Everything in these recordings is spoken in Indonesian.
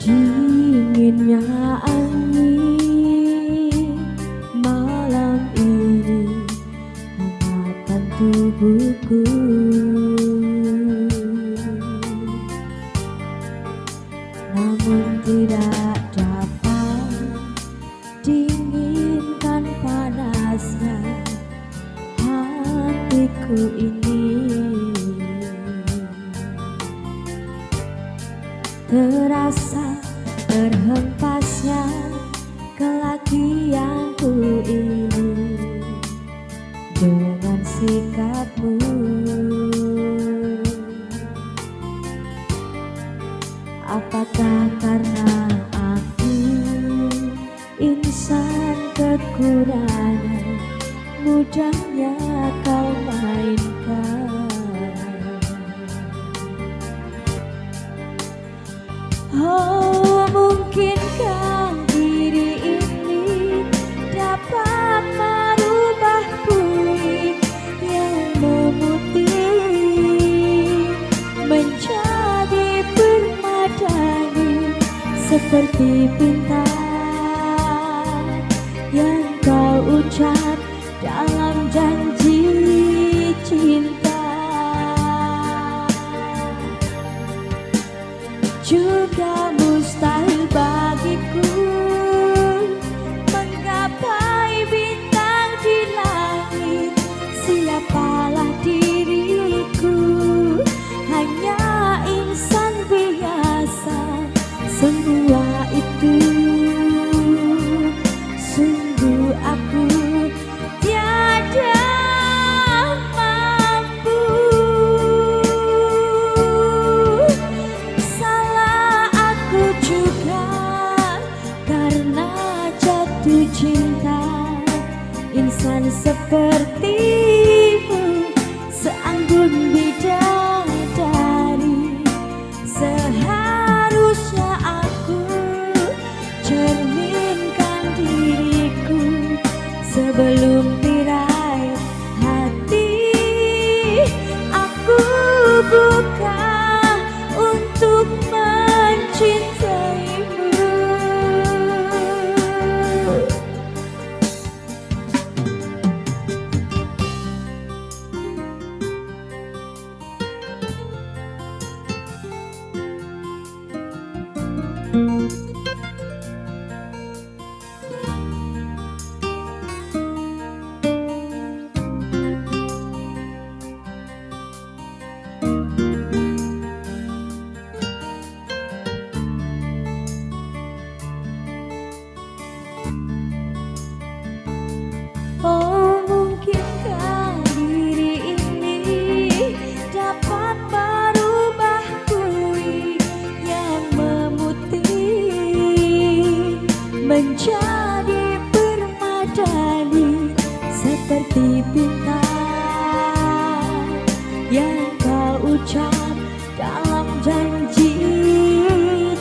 Dinginnya angin malam ini hangatkan tubuhku, namun tidak dapat dinginkan panasnya hatiku ini. Terasa terhempasnya kelakianku ini dengan sikapmu. Apakah karena aku insan kekurangan, mudahnya kau mainkan? Oh, mungkinkah diri ini dapat merubah bumi yang memutih menjadi permadani seperti bintang yang kau ucap dalam janji cinta. Juga mustahil bagiku menggapai bintang di langit. Siapalah diriku, hanya insan biasa. Semua itu sungguh aku tiada mampu. Salah aku juga karena jatuh cinta. Insan sepertimu seanggun bidadari, seharusnya aku cerminkan diriku sebelum tirai hati aku buka untuk mencintaimu. Oh, mungkinkah diri ini dapat merubah bumi yang memutih menjadi permadani seperti bintang yang kau ucap dalam janji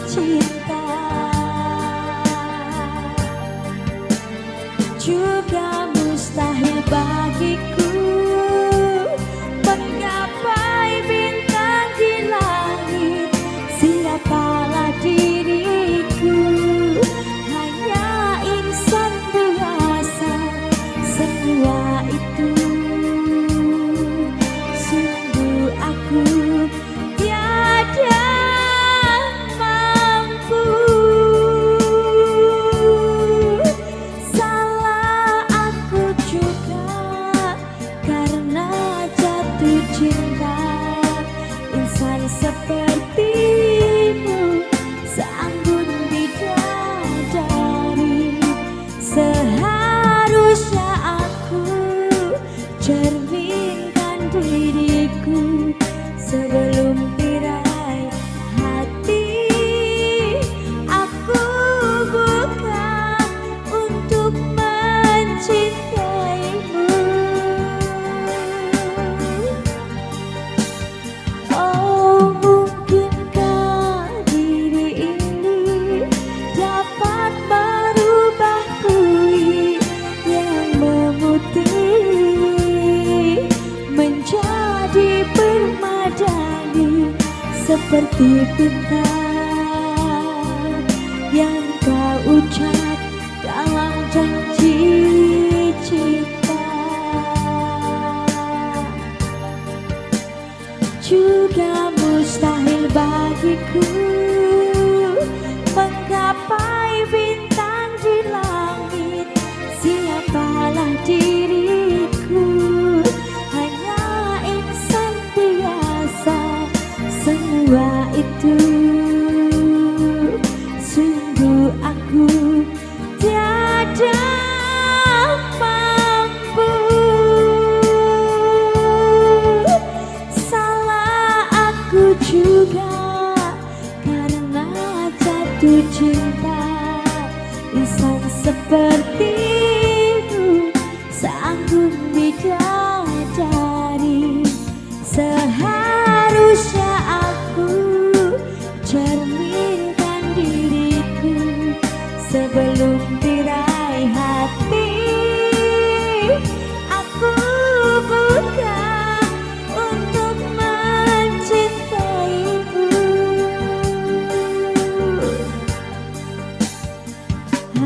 cinta. Juga mustahil bagiku menggapai bintang di langit. Siapalah diriku, hanya insan biasa. Semua itu sungguh aku tiada mampu. Salah aku juga karena jatuh cinta. Insan sepertimu seanggun bidadari, seharusnya aku cerminkan diriku sebelum tirai hati aku buka untuk mencintaimu. Oh, mungkinkah diri ini dapat merubah bumi yang memutih menjadi permadani seperti bintang yang kau ucap dalam janji cinta. Juga mustahil bagiku menggapai bintang di langit. Siapalah diriku, hanya insan biasa. Semua itu sungguh aku tiada mampu. Salah aku juga karena jatuh cinta. Insan sepertimu sanggup bidadari. Seharusnya aku cerminkan diriku sebelum tirai hati aku buka untuk mencintaimu. Ah.